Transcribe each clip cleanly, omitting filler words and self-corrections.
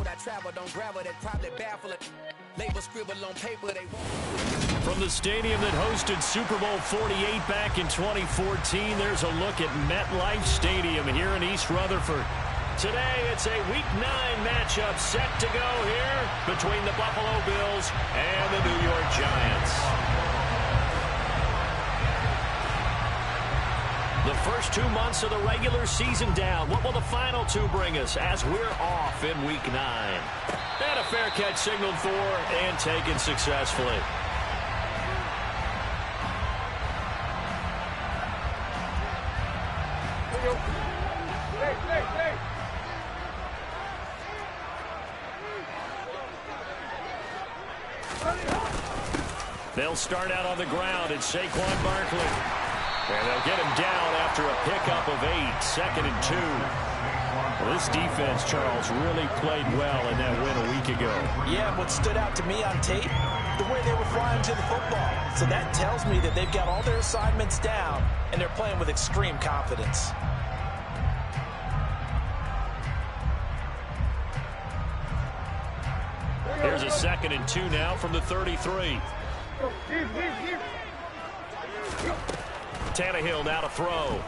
road I travel, don't gravel, that probably baffle it. Label scribble on paper, they won't. From the stadium that hosted Super Bowl 48 back in 2014, there's a look at MetLife Stadium here in East Rutherford. Today, it's a Week 9 matchup set to go here between the Buffalo Bills and the New York Giants. The first 2 months of the regular season down. What will the final 2 bring us as we're off in Week 9? And a fair catch signaled for and taken successfully. They'll start out on the ground. It's Saquon Barkley. And they'll get him down after a pickup of 8, 2nd and 2. Well, this defense, Charles, really played well in that win a week ago. Yeah, what stood out to me on tape, the way they were flying to the football. So that tells me that they've got all their assignments down, and they're playing with extreme confidence. Here's a 2nd and 2 now from the 33. Tannehill now to throw.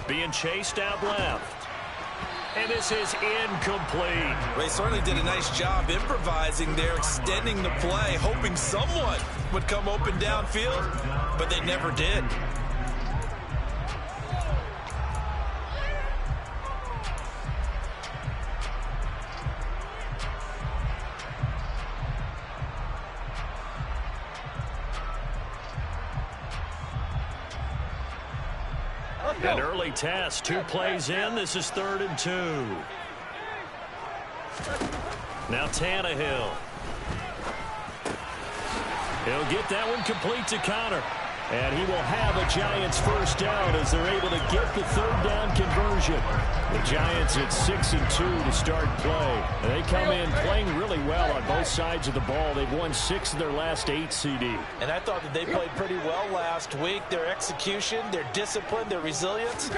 Being chased out left. And this is incomplete. They certainly did a nice job improvising there, extending the play, hoping someone would come open downfield, but they never did. An early test, 2 plays in. This is 3rd and 2. Now Tannehill. He'll get that one complete to Connor. And he will have a Giants first down as they're able to get the 3rd down conversion. The Giants at 6 and 2 to start play. And they come in playing really well on both sides of the ball. They've won 6 of their last 8, CD. And I thought that they played pretty well last week. Their execution, their discipline, their resilience,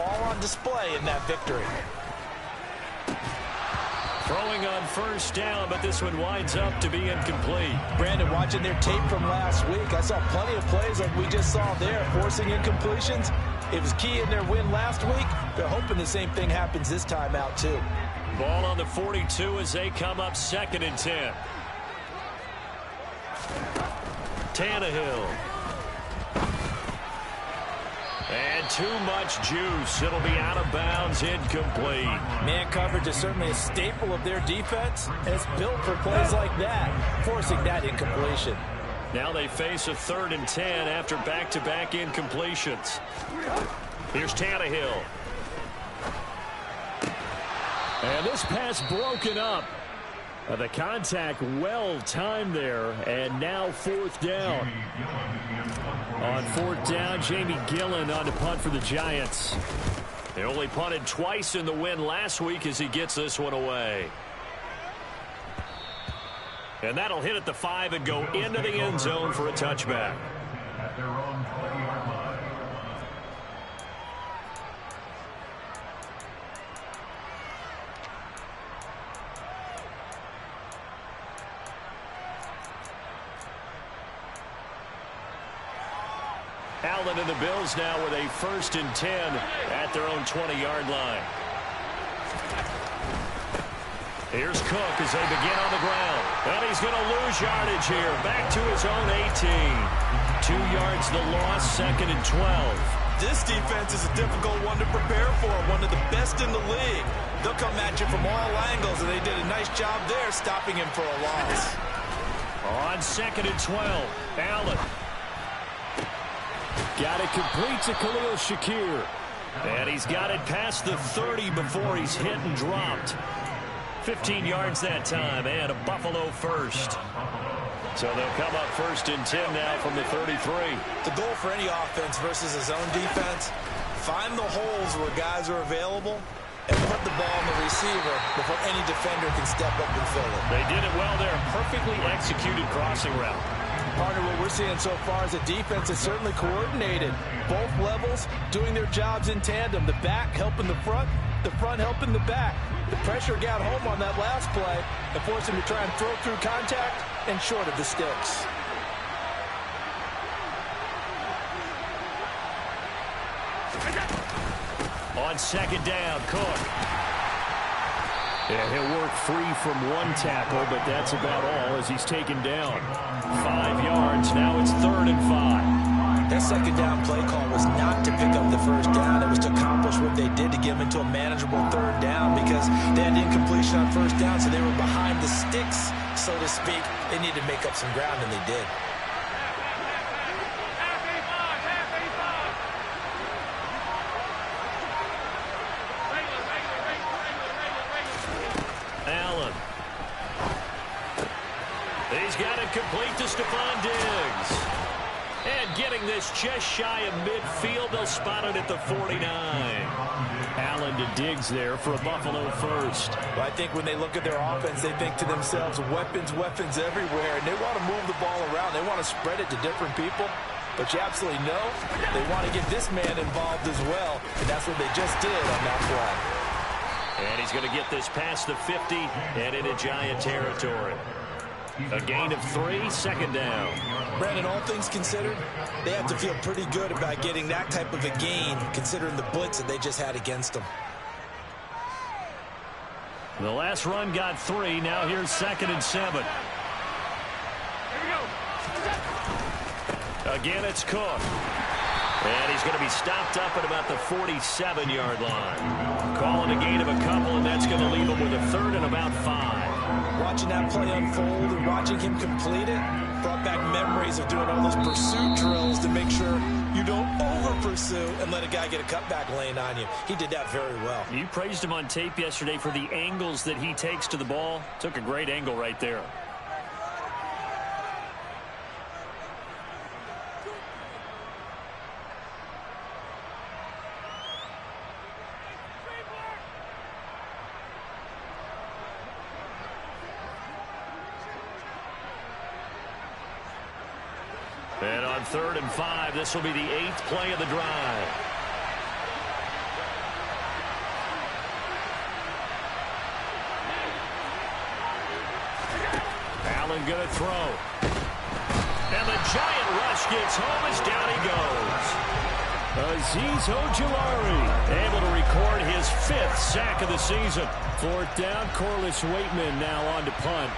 all on display in that victory. Throwing on first down, but this one winds up to be incomplete. Brandon, watching their tape from last week, I saw plenty of plays like we just saw there, forcing incompletions. It was key in their win last week. They're hoping the same thing happens this time out, too. Ball on the 42 as they come up 2nd and 10. Tannehill. And too much juice. It'll be out of bounds, incomplete. Man coverage is certainly a staple of their defense, and it's built for plays like that, forcing that incompletion. Now they face a 3rd and 10 after back-to-back incompletions. Here's Tannehill. And this pass broken up. The contact well timed there, and now 4th down. On 4th down, Jamie Gillen on to punt for the Giants. They only punted twice in the win last week as he gets this one away. And that'll hit at the 5 and go into the end zone for a touchback. Allen and the Bills now with a 1st and 10 at their own 20-yard line. Here's Cook as they begin on the ground. And he's going to lose yardage here. Back to his own 18. 2 yards the loss, 2nd and 12. This defense is a difficult one to prepare for, one of the best in the league. They'll come at you from all angles, and they did a nice job there stopping him for a loss. On 2nd and 12, Allen. Got it complete to Khalil Shakir. And he's got it past the 30 before he's hit and dropped. 15 yards that time, and a Buffalo first. So they'll come up 1st and 10 now from the 33. The goal for any offense versus his own defense, find the holes where guys are available and put the ball on the receiver before any defender can step up and fill it. They did it well there. Perfectly executed crossing route. Partner, what we're seeing so far is a defense that's certainly coordinated. Both levels doing their jobs in tandem. The back helping the front helping the back. The pressure got home on that last play and forced him to try and throw through contact and short of the sticks. On second down, Cook. Yeah, he'll work free from one tackle, but that's about all as he's taken down. 5 yards. Now it's 3rd and 5. That second down play call was not to pick up the first down. It was to accomplish what they did to get them into a manageable 3rd down because they had incompletion on first down, so they were behind the sticks, so to speak. They needed to make up some ground, and they did. Allen. He's got it complete to Stephon Diggs. And getting this just shy of midfield, they'll spot it at the 49. Allen to Diggs there for a Buffalo first. Well, I think when they look at their offense, they think to themselves, weapons, weapons everywhere, and they want to move the ball around. They want to spread it to different people. But you absolutely know they want to get this man involved as well, and that's what they just did on that play. And he's going to get this past the 50 and into Giant territory. A gain of 3, 2nd down. Brandon, all things considered, they have to feel pretty good about getting that type of a gain, considering the blitz that they just had against them. The last run got 3. Now here's 2nd and 7. Again, it's Cook. And he's going to be stopped up at about the 47-yard line. Calling a gain of a couple, and that's going to leave him with a 3rd and about 5. Watching that play unfold and watching him complete it brought back memories of doing all those pursuit drills to make sure you don't over-pursue and let a guy get a cutback lane on you. He did that very well. You praised him on tape yesterday for the angles that he takes to the ball. Took a great angle right there. And on 3rd and 5, this will be the 8th play of the drive. Allen going to throw. And the Giant rush gets home as down he goes. Azeez Ojulari able to record his 5th sack of the season. 4th down, Corliss Waitman now on to punt.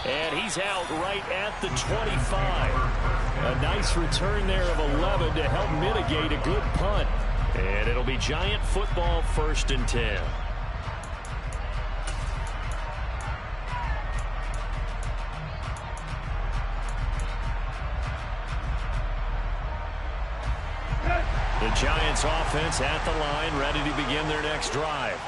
And he's out right at the 25. A nice return there of 11 to help mitigate a good punt. And it'll be Giant football 1st and 10. The Giants offense at the line, ready to begin their next drive.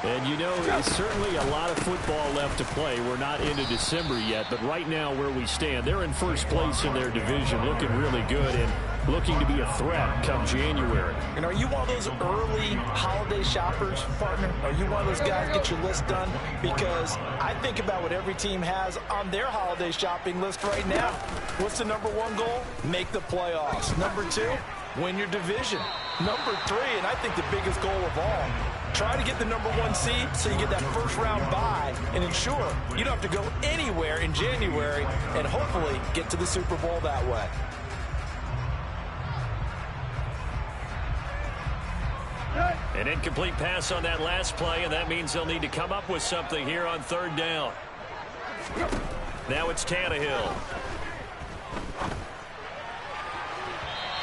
And you know, there's certainly a lot of football left to play. We're not into December yet, but right now where we stand, they're in first place in their division, looking really good and looking to be a threat come January. And are you one of those early holiday shoppers, partner? Are you one of those guys get your list done? Because I think about what every team has on their holiday shopping list right now. What's the #1 goal? Make the playoffs. #2, win your division. #3, and I think the biggest goal of all, try to get the #1 seed so you get that first-round bye and ensure you don't have to go anywhere in January and hopefully get to the Super Bowl that way. An incomplete pass on that last play, and that means they'll need to come up with something here on 3rd down. Now it's Tannehill.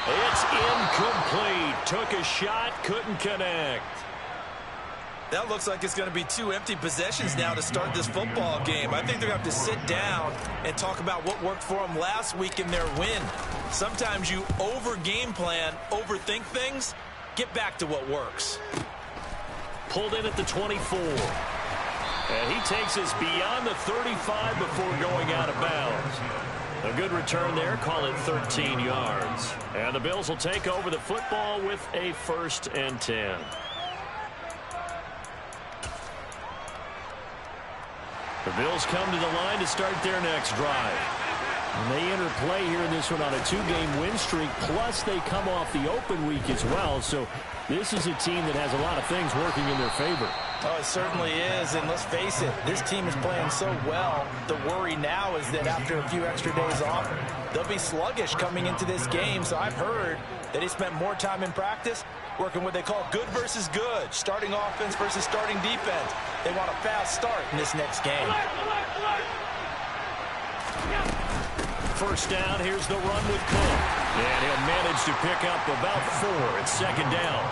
It's incomplete. Took a shot, couldn't connect. That looks like it's going to be 2 empty possessions now to start this football game. I think they're going to have to sit down and talk about what worked for them last week in their win. Sometimes you over-game plan, overthink things. Get back to what works. Pulled in at the 24. And he takes us beyond the 35 before going out of bounds. A good return there, call it 13 yards. And the Bills will take over the football with a 1st and 10. The Bills come to the line to start their next drive. And they enter play here in this one on a 2-game win streak, plus they come off the open week as well. So this is a team that has a lot of things working in their favor. Oh, it certainly is, and let's face it, this team is playing so well. The worry now is that after a few extra days off, they'll be sluggish coming into this game. So I've heard that they spent more time in practice working what they call good versus good, starting offense versus starting defense. They want a fast start in this next game. First down, here's the run with Cook. And he'll manage to pick up about 4 at second down.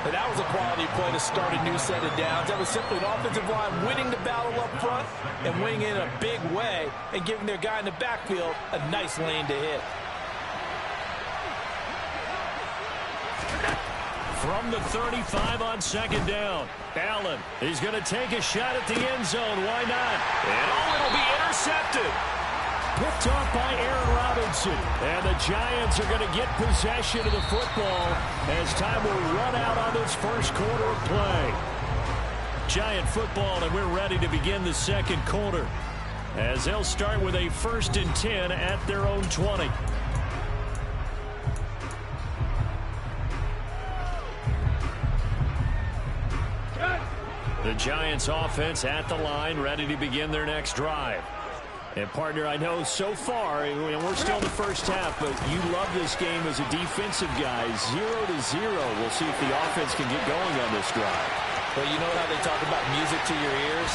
And that was a quality play to start a new set of downs. That was simply an offensive line winning the battle up front and winning in a big way and giving their guy in the backfield a nice lane to hit. From the 35 on second down, Allen, he's going to take a shot at the end zone. Why not? And it'll be intercepted. Picked off by Aaron Robinson. And the Giants are going to get possession of the football as time will run out on this first quarter of play. Giant football, and we're ready to begin the second quarter as they'll start with a 1st and 10 at their own 20. The Giants offense at the line, ready to begin their next drive. And, partner, I know so far, and we're still in the first half, but you love this game as a defensive guy. 0-0. We'll see if the offense can get going on this drive. Well, you know how they talk about music to your ears?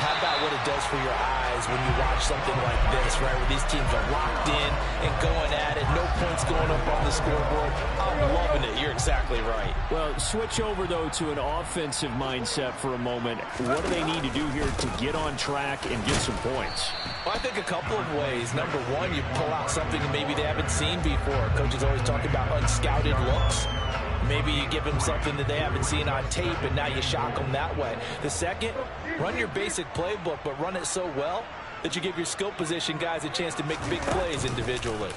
How about what it does for your eyes when you watch something like this, right, where these teams are locked in and going at it, no points going up on the scoreboard. I'm loving it. You're exactly right. Well, switch over, though, to an offensive mindset for a moment. What do they need to do here to get on track and get some points? Well, I think a couple of ways. Number one, you pull out something that maybe they haven't seen before. Coaches always talk about unscouted looks. Maybe you give them something that they haven't seen on tape, and now you shock them that way. The second, run your basic playbook, but run it so well that you give your skill position guys a chance to make big plays individually.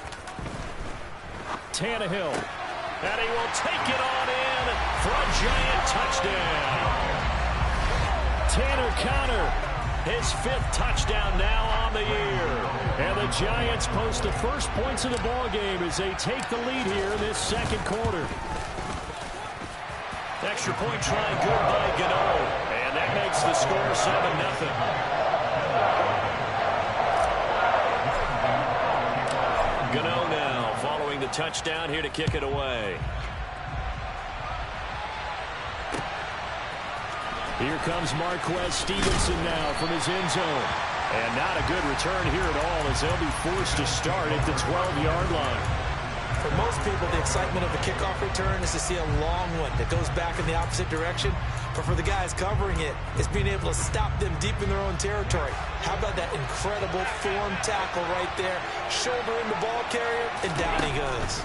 Tannehill, and he will take it on in for a Giant touchdown. Tanner Conner, his 5th touchdown now on the year. And the Giants post the first points of the ball game as they take the lead here in this second quarter. Extra point try good by Gano. And that makes the score 7-0. Gano now following the touchdown here to kick it away. Here comes Marquez Stevenson now from his end zone. And not a good return here at all as they'll be forced to start at the 12-yard line. For most people, the excitement of a kickoff return is to see a long one that goes back in the opposite direction. But for the guys covering it, it's being able to stop them deep in their own territory. How about that incredible form tackle right there? Shoulder in the ball carrier, and down he goes.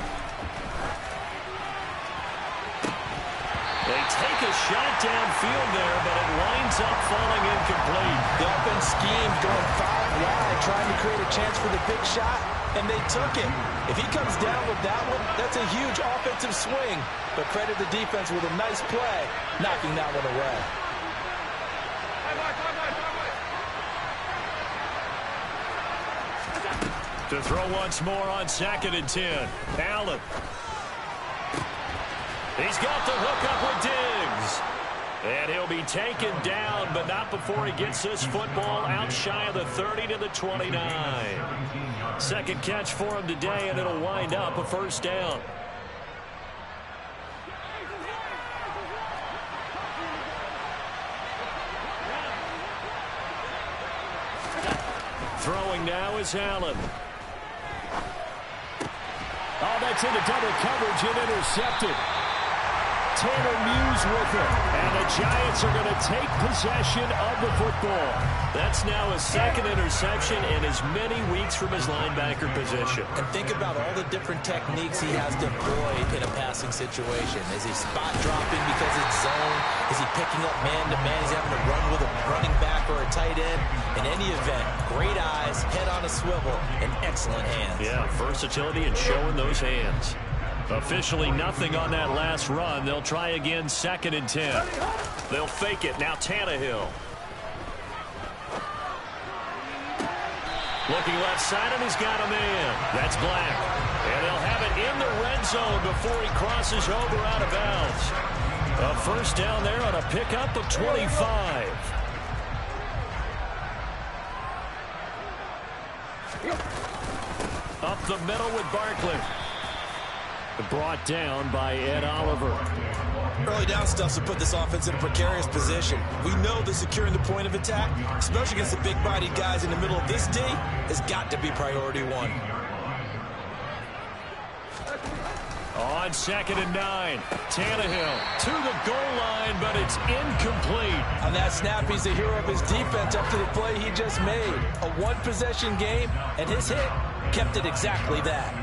They take a shot downfield there, but it winds up falling incomplete. The offense schemed going 5 wide, trying to create a chance for the big shot, and they took it. If he comes down with that one, that's a huge offensive swing. But credit the defense with a nice play, knocking that one away. To throw once more on 2nd and 10. Allen. He's got the hook up with Diggs. And he'll be taken down, but not before he gets this football out shy of the 30 to the 29. Second catch for him today, and it'll wind up a first down. Throwing now is Allen. Oh, that's into double coverage and intercepted. Tanner Muse with it. And the Giants are going to take possession of the football. That's now his 2nd interception in as many weeks from his linebacker position. And think about all the different techniques he has to employ in a passing situation. Is he spot dropping because it's zone? Is he picking up man-to-man? Is he having to run with a running back or a tight end? In any event, great eyes, head on a swivel, and excellent hands. Yeah, versatility and showing those hands. Officially nothing on that last run. They'll try again 2nd and 10. They'll fake it. Now Tannehill. Looking left side, and he's got a man. That's Black. And they'll have it in the red zone before he crosses over out of bounds. A first down there on a pickup of 25. Up the middle with Barkley. Brought down by Ed Oliver. Early down stuff to put this offense in a precarious position. We know that securing the point of attack, especially against the big-bodied guys in the middle of this D, has got to be priority one. On 2nd and 9, Tannehill to the goal line, but it's incomplete. On that snap, he's the hero of his defense up to the play he just made. A one-possession game, and his hit kept it exactly that.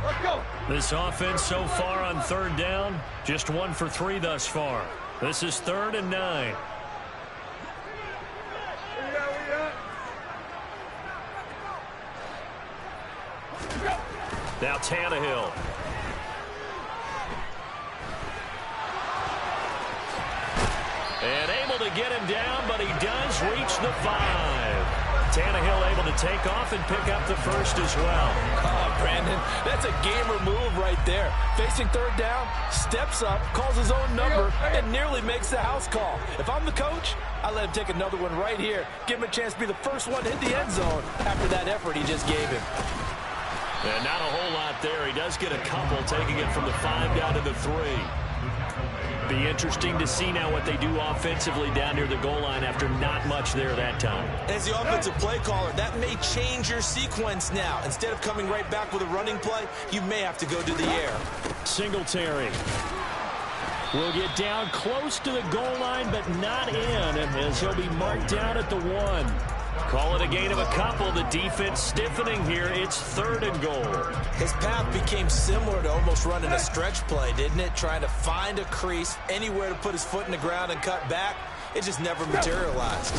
Let's go. This offense so far on 3rd down, just 1 for 3 thus far. This is 3rd and 9. Now Tannehill. And able to get him down, but he does reach the 5. Tannehill able to take off and pick up the first as well. Oh, Brandon, that's a gamer move right there. Facing 3rd down, steps up, calls his own number, and nearly makes the house call. If I'm the coach, I let him take another one right here. Give him a chance to be the first one to hit the end zone after that effort he just gave him. And not a whole lot there. He does get a couple, taking it from the 5 down to the 3. Be interesting to see now what they do offensively down near the goal line after not much there that time. As the offensive play caller, that may change your sequence now. Instead of coming right back with a running play, you may have to go to the air. Singletary will get down close to the goal line, but not in, as he'll be marked down at the 1. Call it a gain of a couple. The defense stiffening here. It's 3rd and goal. His path became similar to almost running a stretch play, didn't it? Trying to find a crease, anywhere to put his foot in the ground and cut back. It just never materialized.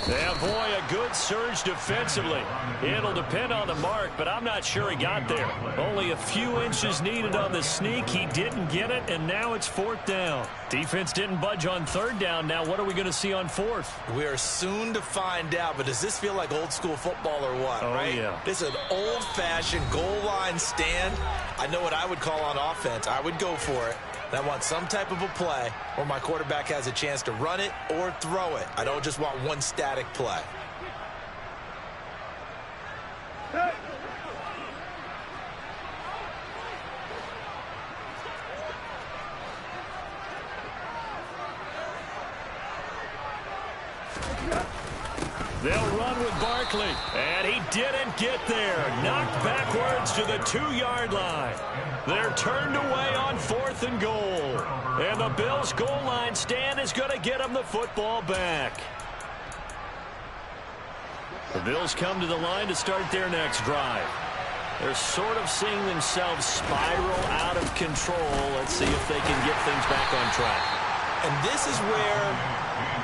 Yeah, boy, a good surge defensively. It'll depend on the mark, but I'm not sure he got there. Only a few inches needed on the sneak. He didn't get it, and now it's 4th down. Defense didn't budge on 3rd down. Now what are we going to see on 4th? We are soon to find out, but does this feel like old school football or what, right? Yeah. This is an old-fashioned goal line stand. I know what I would call on offense. I would go for it. I want some type of a play where my quarterback has a chance to run it or throw it. I don't just want one static play. They'll run with Barkley, and he didn't get there. Knocked backwards to the 2-yard line. They're turned away on 4th and goal. And the Bills' goal line stand is going to get them the football back. The Bills come to the line to start their next drive. They're sort of seeing themselves spiral out of control. Let's see if they can get things back on track. And this is where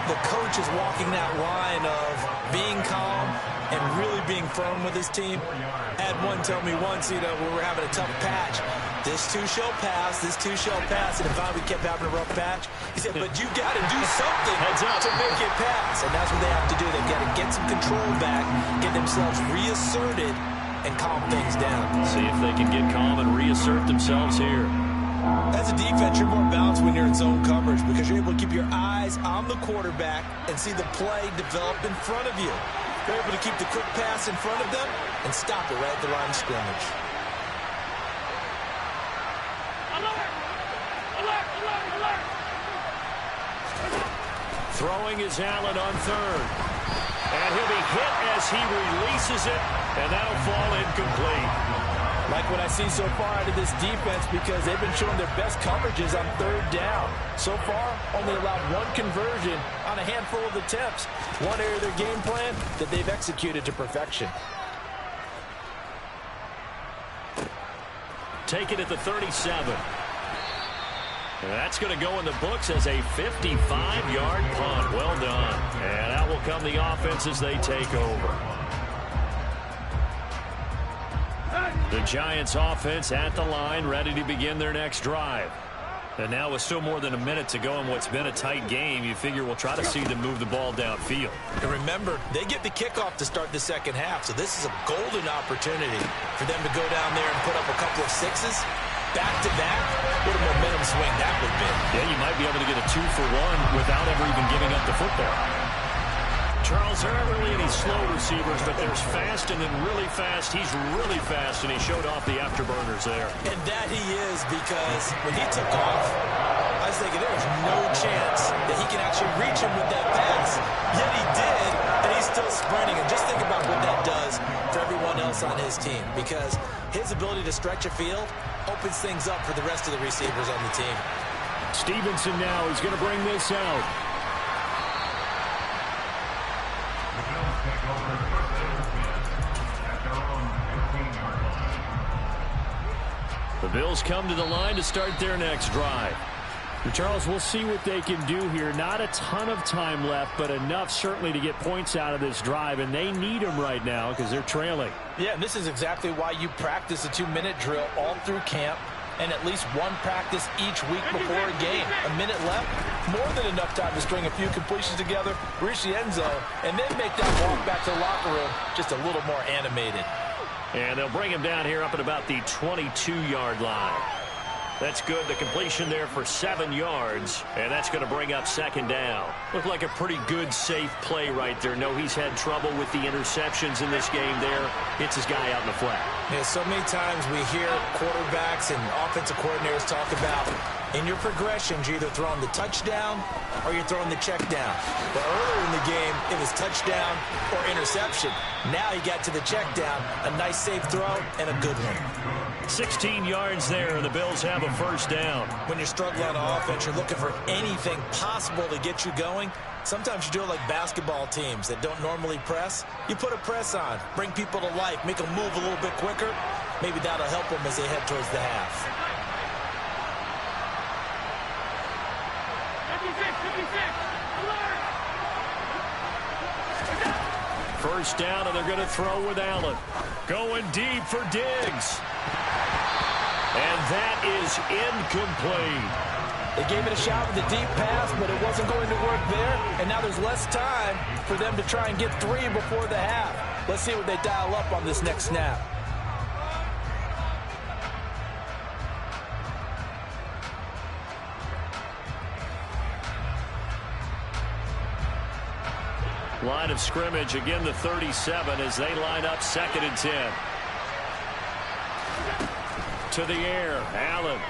the coach is walking that line of being calm and really being firm with his team. I had one tell me once, when we were having a tough patch, this too shall pass, this too shall pass, and if we kept having a rough patch, he said, but you got to do something to make it pass. And that's what they have to do. They've got to get some control back, get themselves reasserted, and calm things down. See if they can get calm and reassert themselves here. As a defense, you're more balanced when you're in zone coverage because you're able to keep your eyes on the quarterback and see the play develop in front of you. You're able to keep the quick pass in front of them and stop it right at the line of scrimmage. Throwing is Allen on 3rd. And he'll be hit as he releases it, and that'll fall incomplete. Like what I see so far out of this defense because they've been showing their best coverages on 3rd down. So far, only allowed 1 conversion on a handful of attempts. One area of their game plan that they've executed to perfection. Take it at the 37. And that's going to go in the books as a 55-yard punt. Well done. And out will come the offense as they take over. The Giants offense at the line, ready to begin their next drive. And now with still more than a minute to go in what's been a tight game, you figure we'll try to see them move the ball downfield. And remember, they get the kickoff to start the second half, so this is a golden opportunity for them to go down there and put up a couple of sixes. Back-to-back, what a momentum swing that would be. Yeah, you might be able to get a 2-for-1 without ever even giving up the football. Charles, there aren't really any slow receivers, but there's fast and then really fast. He's really fast, and he showed off the afterburners there. And that he is, because when he took off, I was thinking there was no chance that he can actually reach him with that pass. Yet he did, and he's still sprinting. And just think about what that does for everyone else on his team, because his ability to stretch a field opens things up for the rest of the receivers on the team. Stevenson now is going to bring this out. The Bills come to the line to start their next drive. Charles, we'll see what they can do here. Not a ton of time left, but enough certainly to get points out of this drive, and they need them right now because they're trailing. Yeah, and this is exactly why you practice a 2-minute drill all through camp and at least one practice each week before a game. A minute left, more than enough time to string a few completions together, reach the end zone, and then make that walk back to the locker room just a little more animated. And they'll bring him down here up at about the 22-yard line. That's good. The completion there for 7 yards, and that's going to bring up second down. Looked like a pretty good, safe play right there. No, he's had trouble with the interceptions in this game there. Hits his guy out in the flat. Yeah, so many times we hear quarterbacks and offensive coordinators talk about in your progressions, you're either throwing the touchdown or you're throwing the check down. But earlier in the game, it was touchdown or interception. Now he got to the check down, a nice safe throw, and a good one. 16 yards there, and the Bills have a first down. When you're struggling on offense, you're looking for anything possible to get you going. Sometimes you do it like basketball teams that don't normally press. You put a press on, bring people to life, make them move a little bit quicker. Maybe that'll help them as they head towards the half. First down, and they're going to throw with Allen. Going deep for Diggs. And that is incomplete. They gave it a shot with a deep pass, but it wasn't going to work there. And now there's less time for them to try and get 3 before the half. Let's see what they dial up on this next snap. Line of scrimmage, again the 37 as they line up 2nd and 10. To the air, Allen.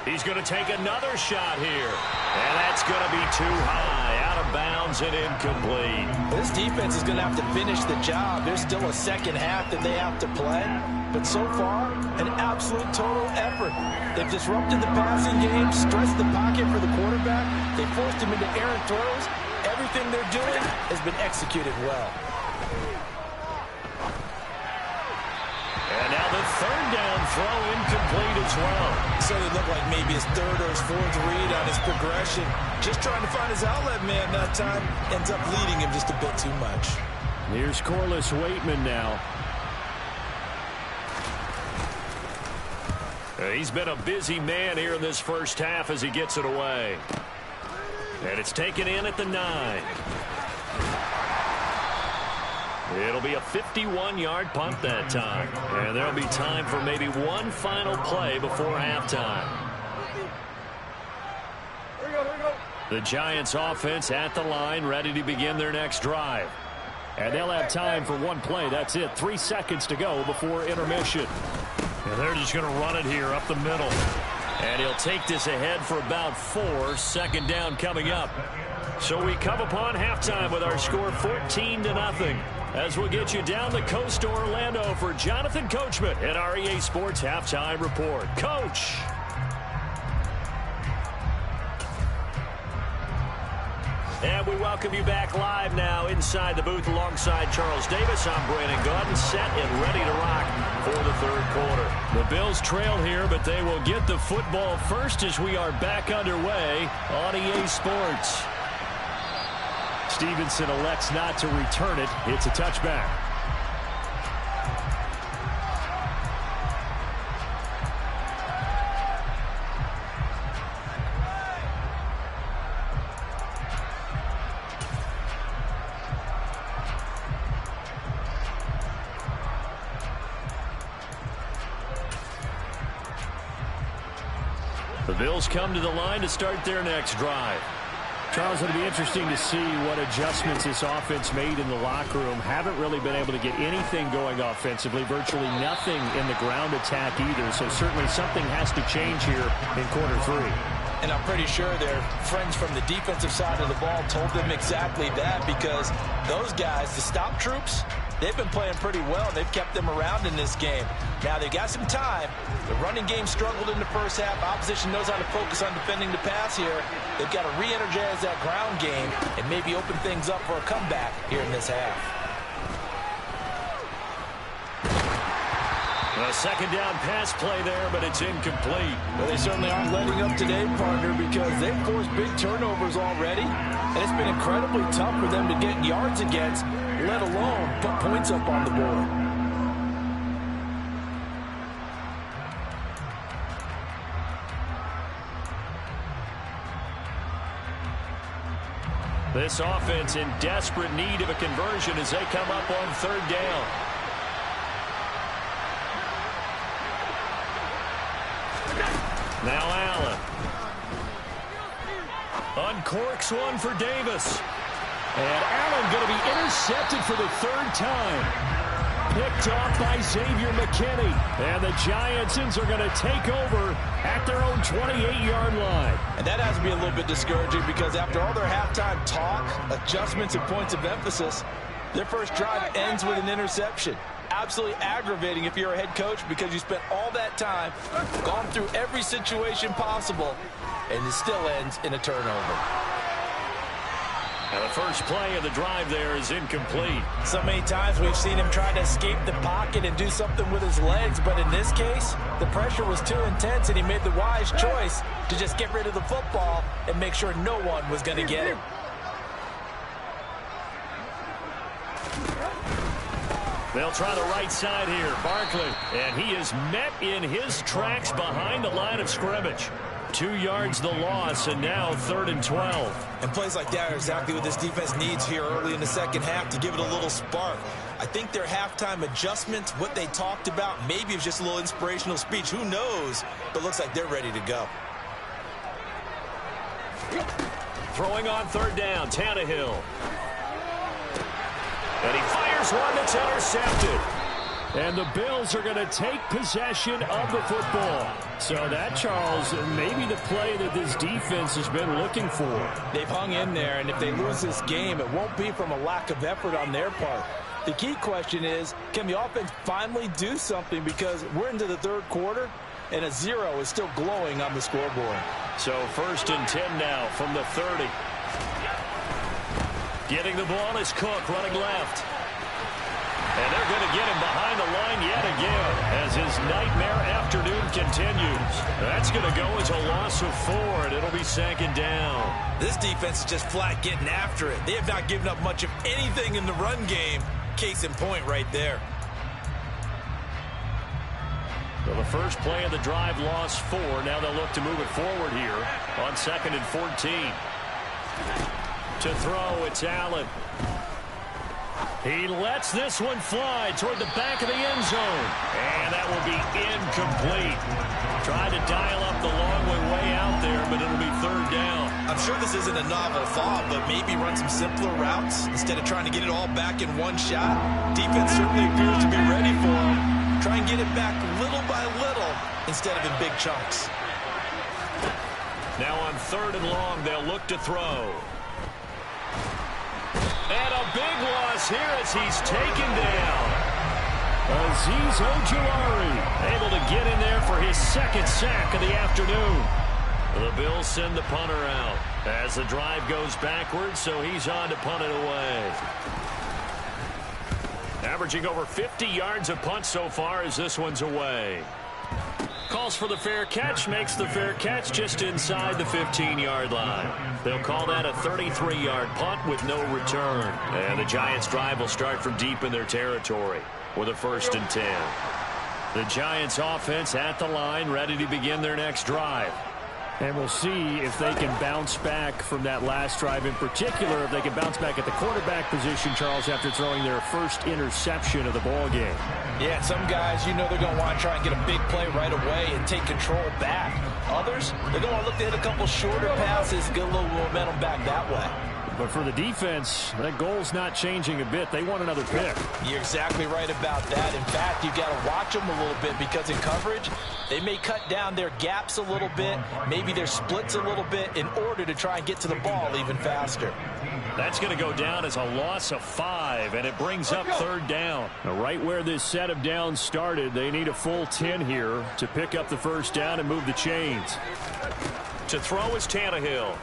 He's going to take another shot here. And that's going to be too high, out of bounds and incomplete. This defense is going to have to finish the job. There's still a second half that they have to play. But so far, an absolute total effort. They've disrupted the passing game, stressed the pocket for the quarterback. They forced him into errant throws. Everything they're doing has been executed well. And now the 3rd down throw incomplete as well. So it looked like maybe his 3rd or his 4th read on his progression. Just trying to find his outlet man that time. Ends up leading him just a bit too much. Here's Corliss Waitman now. He's been a busy man here in this first half as he gets it away. And it's taken in at the 9. It'll be a 51-yard punt that time. And there'll be time for maybe one final play before halftime. The Giants offense at the line, ready to begin their next drive. And they'll have time for one play. That's it. 3 seconds to go before intermission. And they're just going to run it here up the middle. And he'll take this ahead for about 4. 2nd down coming up. So we come upon halftime with our score 14-0. As we'll get you down the coast to Orlando for Jonathan Coachman at our EA Sports Halftime Report. Coach. And we welcome you back live now inside the booth alongside Charles Davis. I'm Brandon Gaudin, set and ready to rock for the 3rd quarter. The Bills trail here, but they will get the football first as we are back underway on EA Sports. Stevenson elects not to return it. It's a touchback. The Bills come to the line to start their next drive. Charles, it'll be interesting to see what adjustments this offense made in the locker room. Haven't really been able to get anything going offensively, virtually nothing in the ground attack either. So certainly something has to change here in quarter 3. And I'm pretty sure their friends from the defensive side of the ball told them exactly that, because those guys, the stop troops, they've been playing pretty well. They've kept them around in this game. Now, they've got some time. The running game struggled in the first half. Opposition knows how to focus on defending the pass here. They've got to re-energize that ground game and maybe open things up for a comeback here in this half. A second down pass play there, but it's incomplete. Well, they certainly aren't letting up today, partner, because they've forced big turnovers already, and it's been incredibly tough for them to get yards against, let alone put points up on the board. This offense in desperate need of a conversion as they come up on third down. Now Allen. Uncorks one for Davis. And Allen going to be intercepted for the third time. Picked off by Xavier McKinney. And the Giants are going to take over at their own 28-yard line. And that has to be a little bit discouraging, because after all their halftime talk, adjustments and points of emphasis, their first drive ends with an interception. Absolutely aggravating if you're a head coach, because you spent all that time, gone through every situation possible, and it still ends in a turnover. And the first play of the drive there is incomplete. So many times we've seen him try to escape the pocket and do something with his legs, but in this case, the pressure was too intense, and he made the wise choice to just get rid of the football and make sure no one was going to get him. They'll try the right side here. Barkley. And he is met in his tracks behind the line of scrimmage. 2 yards the loss, and now 3rd and 12. And plays like that are exactly what this defense needs here early in the second half to give it a little spark. I think their halftime adjustments, what they talked about, maybe it was just a little inspirational speech. Who knows? But looks like they're ready to go. Throwing on third down, Tannehill. And he fires one that's intercepted. And the Bills are going to take possession of the football. So that, Charles, maybe the play that this defense has been looking for. They've hung in there, and if they lose this game, it won't be from a lack of effort on their part. The key question is, can the offense finally do something? Because we're into the third quarter, and a 0 is still glowing on the scoreboard. So 1st and 10 now from the 30. Getting the ball is Cook running left. And they're going to get him behind the line yet again as his nightmare afternoon continues. That's going to go as a loss of 4, and it'll be 2nd down. This defense is just flat getting after it. They have not given up much of anything in the run game. Case in point right there. Well, the first play of the drive lost 4. Now they'll look to move it forward here on 2nd and 14. To throw, it's Allen. He lets this one fly toward the back of the end zone. And that will be incomplete. Tried to dial up the long way out there, but it'll be 3rd down. I'm sure this isn't a novel thought, but maybe run some simpler routes instead of trying to get it all back in one shot. Defense certainly appears to be ready for him. Try and get it back little by little instead of in big chunks. Now on 3rd and long, they'll look to throw. And a big loss here as he's taken down. Azeez Ojulari able to get in there for his 2nd sack of the afternoon. The Bills send the punter out as the drive goes backwards, so he's on to punt it away. Averaging over 50 yards a punt so far as this one's away. Calls for the fair catch, makes the fair catch just inside the 15-yard line. They'll call that a 33-yard punt with no return. And the Giants' drive will start from deep in their territory with a 1st and 10. The Giants' offense at the line, ready to begin their next drive. And we'll see if they can bounce back from that last drive, in particular, if they can bounce back at the quarterback position, Charles, after throwing their first interception of the ball game. Yeah, some guys, you know they're going to want to try and get a big play right away and take control back. Others, they're going to look to hit a couple shorter passes, get a little momentum back that way. But for the defense, that goal's not changing a bit. They want another pick. You're exactly right about that. In fact, you've got to watch them a little bit because in coverage, they may cut down their gaps a little bit, maybe their splits a little bit in order to try and get to the ball even faster. That's going to go down as a loss of 5, and it brings up 3rd down. Now, right where this set of downs started, they need a full 10 here to pick up the 1st down and move the chains. To throw is Tannehill.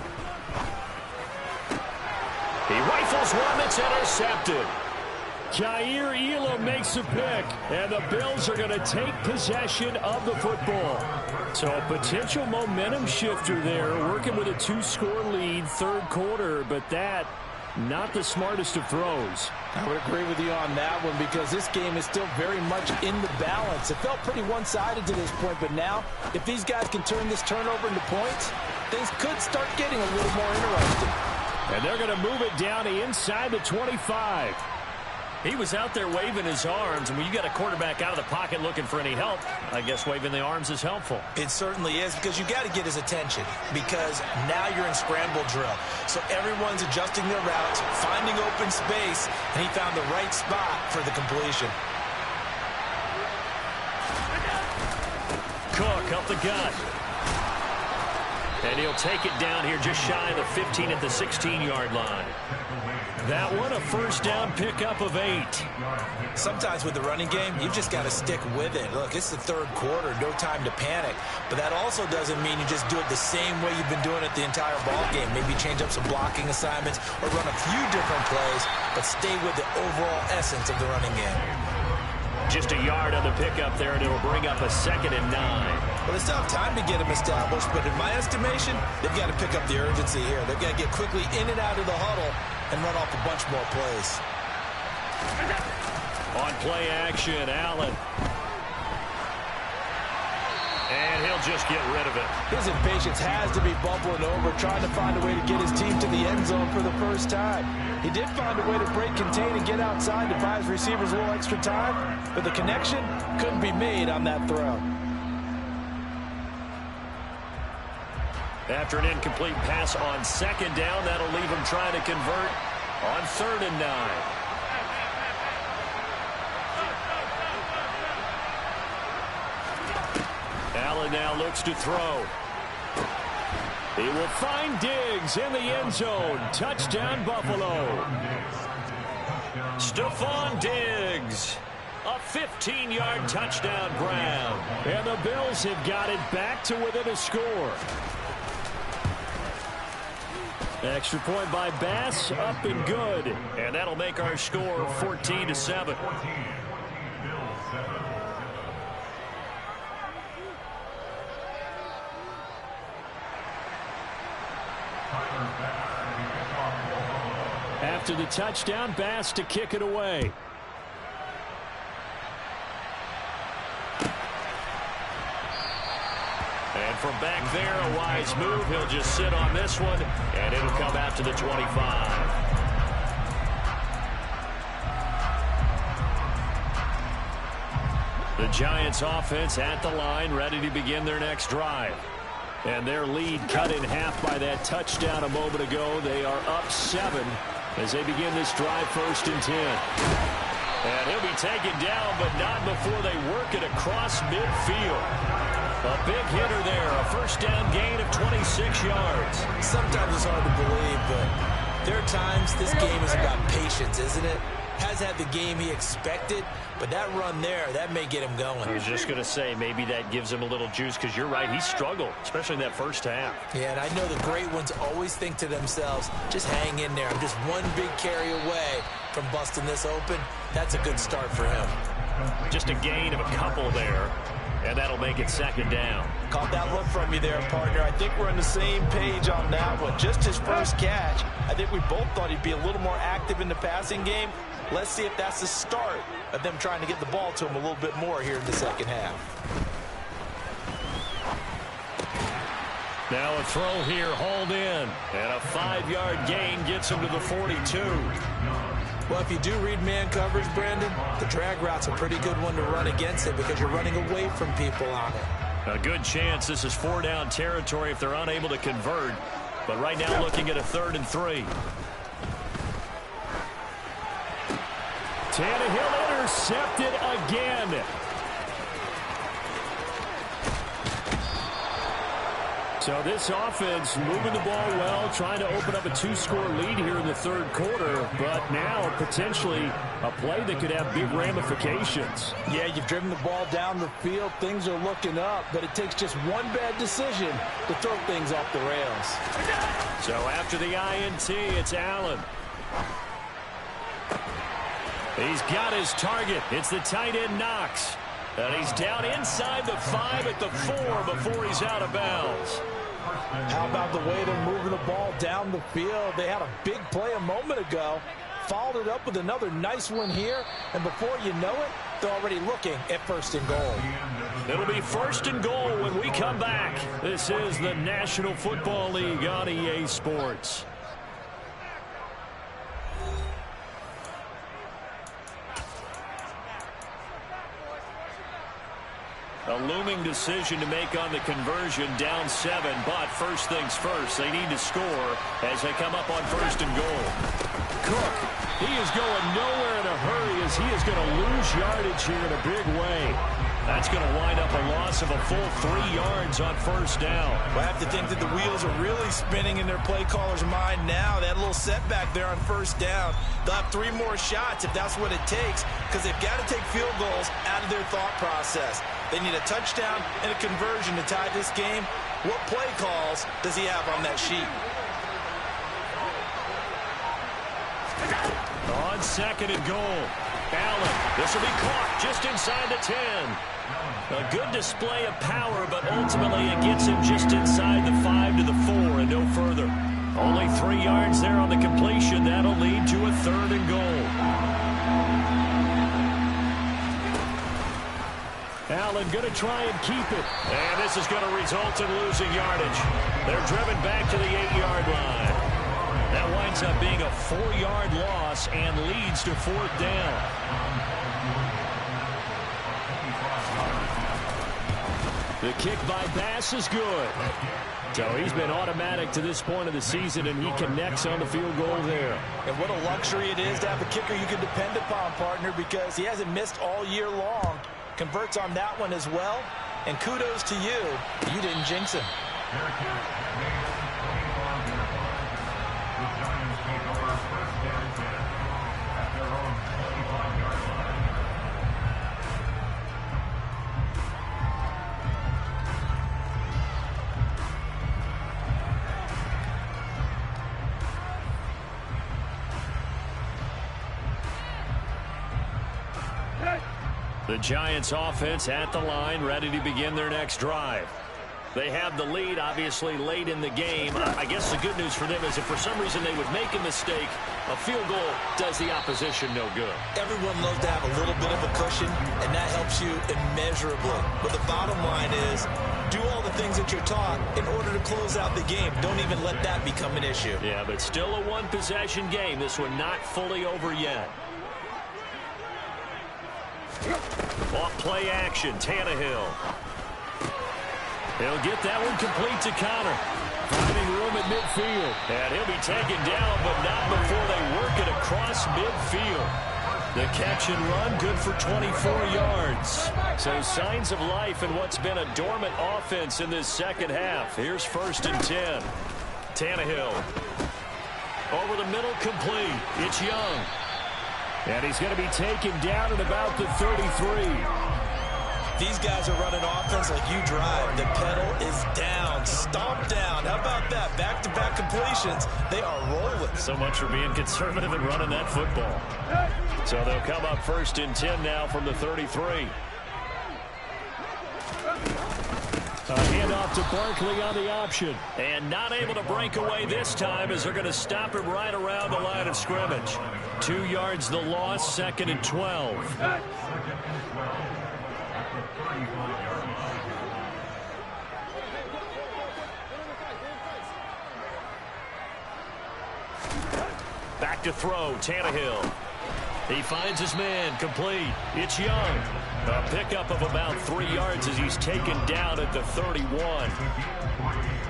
He rifles one that's intercepted. Jair Elam makes a pick, and the Bills are going to take possession of the football. So a potential momentum shifter there, working with a 2-score lead, 3rd quarter, but that not the smartest of throws. I would agree with you on that one because this game is still very much in the balance. It felt pretty one-sided to this point, but now if these guys can turn this turnover into points, things could start getting a little more interesting. And they're going to move it down to inside the 25. He was out there waving his arms, and when you got a quarterback out of the pocket looking for any help, I guess waving the arms is helpful. It certainly is because you got to get his attention because now you're in scramble drill. So everyone's adjusting their routes, finding open space, and he found the right spot for the completion. Cook up the gut. And he'll take it down here just shy of the 15 at the 16-yard line. That one a 1st down pickup of 8. Sometimes with the running game, you've just got to stick with it. Look, it's the 3rd quarter, no time to panic. But that also doesn't mean you just do it the same way you've been doing it the entire ball game. Maybe change up some blocking assignments or run a few different plays, but stay with the overall essence of the running game. Just a yard on the pickup there, and it'll bring up a 2nd and 9. Well, they still have time to get him established, but in my estimation, they've got to pick up the urgency here. They've got to get quickly in and out of the huddle and run off a bunch more plays. On play action, Allen. And he'll just get rid of it. His impatience has to be bubbling over, trying to find a way to get his team to the end zone for the first time. He did find a way to break, contain, and get outside to buy his receivers a little extra time, but the connection couldn't be made on that throw. After an incomplete pass on 2nd down, that'll leave him trying to convert on 3rd and 9. Allen now looks to throw. He will find Diggs in the end zone. Touchdown, Buffalo. Stephon Diggs. A 15-yard touchdown grab. And the Bills have got it back to within a score. Extra point by Bass, up and good. And that'll make our score 14-7. After the touchdown, Bass to kick it away. And from back there, a wise move. He'll just sit on this one, and it'll come out to the 25. The Giants offense at the line, ready to begin their next drive. And their lead cut in half by that touchdown a moment ago. They are up 7 as they begin this drive, 1st and 10. And he'll be taken down, but not before they work it across midfield. A big hitter there, a 1st down gain of 26 yards. Sometimes it's hard to believe, but there are times this game is about patience, isn't it? Has had the game he expected, but that run there, that may get him going. I was just going to say, maybe that gives him a little juice, because you're right, he struggled, especially in that 1st half. Yeah, and I know the great ones always think to themselves, just hang in there. I'm just one big carry away from busting this open. That's a good start for him. Just a gain of a couple there, and that'll make it 2nd down. Caught that look from you there, partner. I think we're on the same page on that one. Just his first catch. I think we both thought he'd be a little more active in the passing game. Let's see if that's the start of them trying to get the ball to him a little bit more here in the 2nd half. Now a throw here, hauled in. And a 5-yard gain gets him to the 42. Well, if you do read man coverage, Brandon, the drag route's a pretty good one to run against it because you're running away from people on it. A good chance this is 4-down territory if they're unable to convert. But right now looking at a 3rd and 3. Tannehill intercepted again. So this offense moving the ball well, trying to open up a 2-score lead here in the 3rd quarter, but now potentially a play that could have big ramifications. Yeah, you've driven the ball down the field. Things are looking up, but it takes just one bad decision to throw things off the rails. So after the INT, it's Allen. He's got his target. It's the tight end Knox. And he's down inside the 5 at the 4 before he's out of bounds. How about the way they're moving the ball down the field? They had a big play a moment ago, followed it up with another nice one here, and before you know it, they're already looking at 1st and goal. It'll be 1st and goal when we come back. This is the National Football League on EA Sports. A looming decision to make on the conversion, down 7, but first things first, they need to score as they come up on 1st and goal. Cook, he is going nowhere in a hurry as he is going to lose yardage here in a big way. That's going to wind up a loss of a full 3 yards on 1st down. Well, I have to think that the wheels are really spinning in their play caller's mind now. That little setback there on 1st down. They'll have 3 more shots if that's what it takes, because they've got to take field goals out of their thought process. They need a touchdown and a conversion to tie this game. What play calls does he have on that sheet? On 2nd and goal, Allen. This will be caught just inside the 10. A good display of power, but ultimately it gets him just inside the 5 to the 4 and no further. Only 3 yards there on the completion. That'll lead to a 3rd and goal. Allen going to try and keep it. And this is going to result in losing yardage. They're driven back to the 8-yard line. That winds up being a 4-yard loss and leads to 4th down. The kick by Bass is good. So he's been automatic to this point of the season, and he connects on the field goal there. And what a luxury it is to have a kicker you can depend upon, partner, because he hasn't missed all year long. Converts on that one as well. And kudos to you. You didn't jinx him. The Giants offense at the line, ready to begin their next drive. They have the lead, obviously, late in the game. I guess the good news for them is if for some reason they would make a mistake, a field goal does the opposition no good. Everyone loves to have a little bit of a cushion, and that helps you immeasurably. But the bottom line is, do all the things that you're taught in order to close out the game. Don't even let that become an issue. Yeah, but still a one-possession game. This one not fully over yet. Off play action, Tannehill. He'll get that one complete to Connor. Finding room at midfield. And he'll be taken down, but not before they work it across midfield. The catch and run, good for 24 yards. So signs of life in what's been a dormant offense in this second half. Here's 1st and 10. Tannehill. Over the middle, complete. It's Young. And he's going to be taken down at about the 33. These guys are running offense like you drive. The pedal is down, stomp down. How about that? Back-to-back completions. They are rolling. So much for being conservative and running that football. So they'll come up 1st and 10 now from the 33. A handoff to Barkley on the option. And not able to break away this time as they're going to stop him right around the line of scrimmage. 2 yards the loss, 2nd and 12. Back to throw, Tannehill. He finds his man, complete. It's Young. A pickup of about 3 yards as he's taken down at the 31.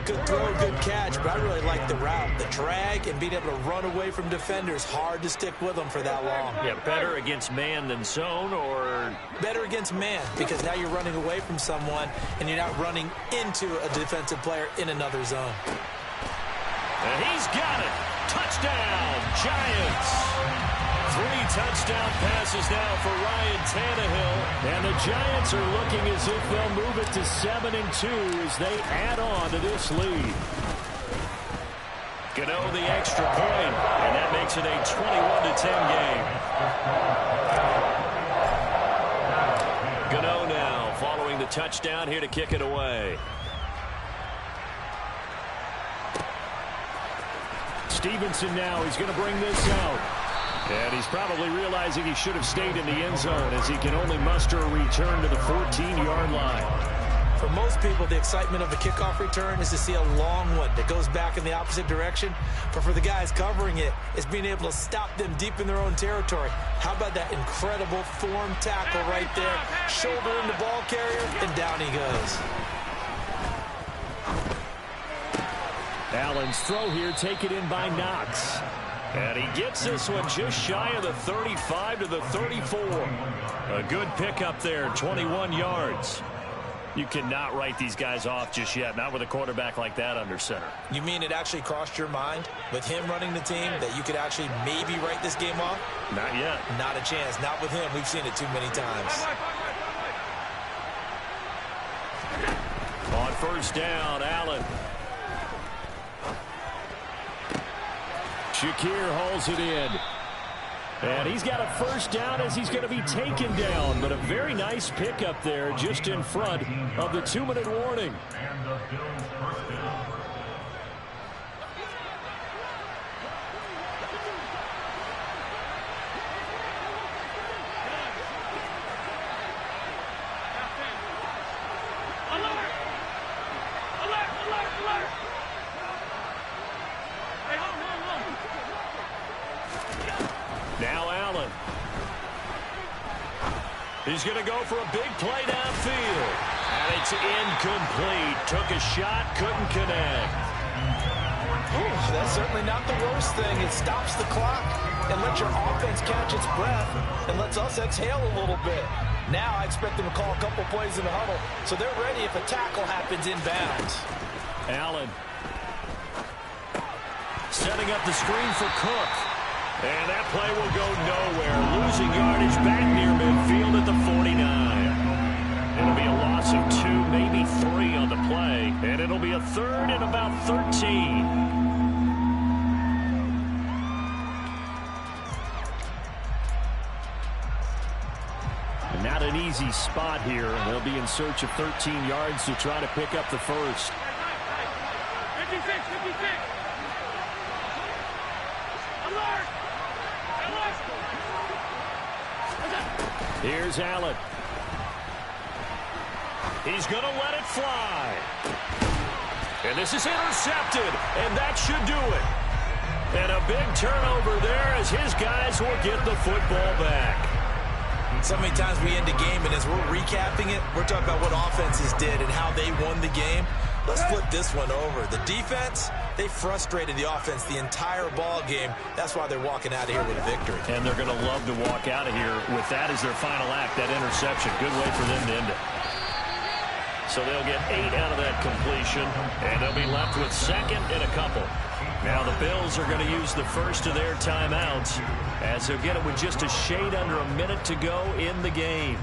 Good throw, good catch, but I really like the route. The drag and being able to run away from defenders. Hard to stick with them for that long. Yeah, better against man than zone, or? Better against man, because now you're running away from someone and you're not running into a defensive player in another zone. And he's got it. Touchdown, Giants. 3 touchdown passes now for Ryan Tannehill. And the Giants are looking as if they'll move it to 7-2 as they add on to this lead. Gano the extra point, and that makes it a 21-10 game. Gano now following the touchdown here to kick it away. Stevenson now, he's going to bring this out. And he's probably realizing he should have stayed in the end zone as he can only muster a return to the 14-yard line. For most people, the excitement of a kickoff return is to see a long one that goes back in the opposite direction. But for the guys covering it, it's being able to stop them deep in their own territory. How about that incredible form tackle right there? Shoulder in the ball carrier, and down he goes. Allen's throw here taken in by Knox. And he gets this one just shy of the 35 to the 34. A good pickup there, 21 yards. You cannot write these guys off just yet, not with a quarterback like that under center. You mean it actually crossed your mind with him running the team that you could actually maybe write this game off? Not yet. Not a chance. Not with him. We've seen it too many times. On first down, Allen. Shakir hauls it in. And he's got a first down as he's going to be taken down. But a very nice pickup there just in front of the 2-minute warning. Now Allen. He's going to go for a big play downfield. And it's incomplete. Took a shot, couldn't connect. That's certainly not the worst thing. It stops the clock and lets your offense catch its breath and lets us exhale a little bit. Now I expect them to call a couple plays in the huddle so they're ready if a tackle happens inbounds. Allen setting up the screen for Cook. And that play will go nowhere. Losing yardage back near midfield at the 49. It'll be a loss of 2, maybe 3 on the play. And it'll be a third and about 13. And not an easy spot here. They'll be in search of 13 yards to try to pick up the first. 56, 56. Alert! Here's Allen. He's going to let it fly. And this is intercepted, and that should do it. And a big turnover there as his guys will get the football back. So many times we end a game, and as we're recapping it, we're talking about what offenses did and how they won the game. Let's flip this one over. The defense, they frustrated the offense the entire ball game. That's why they're walking out of here with a victory. And they're going to love to walk out of here with that as their final act, that interception. Good way for them to end it. So they'll get 8 out of that completion, and they'll be left with second and a couple. Now the Bills are going to use the first of their timeouts as they'll get it with just a shade under a minute to go in the game.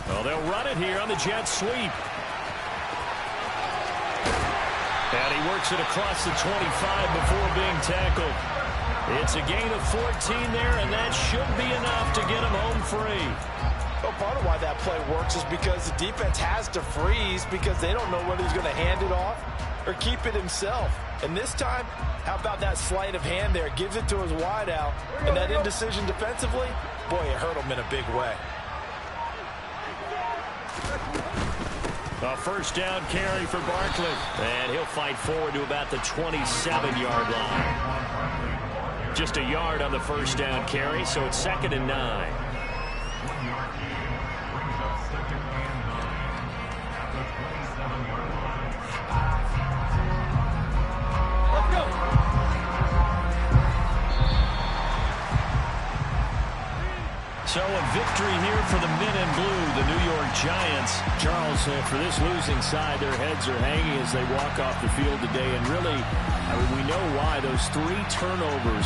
Well, they'll run it here on the jet sweep. And he works it across the 25 before being tackled. It's a gain of 14 there, and that should be enough to get him home free. Well, part of why that play works is because the defense has to freeze because they don't know whether he's going to hand it off or keep it himself. And this time, how about that sleight of hand there? Gives it to his wideout, and that indecision defensively, boy, it hurt him in a big way. A first down carry for Barkley. And he'll fight forward to about the 27-yard line. Just a yard on the first down carry, so it's 2nd and 9. So a victory here for the men in blue, the New York Giants. Charles, for this losing side, their heads are hanging as they walk off the field today. And really, we know why. Those 3 turnovers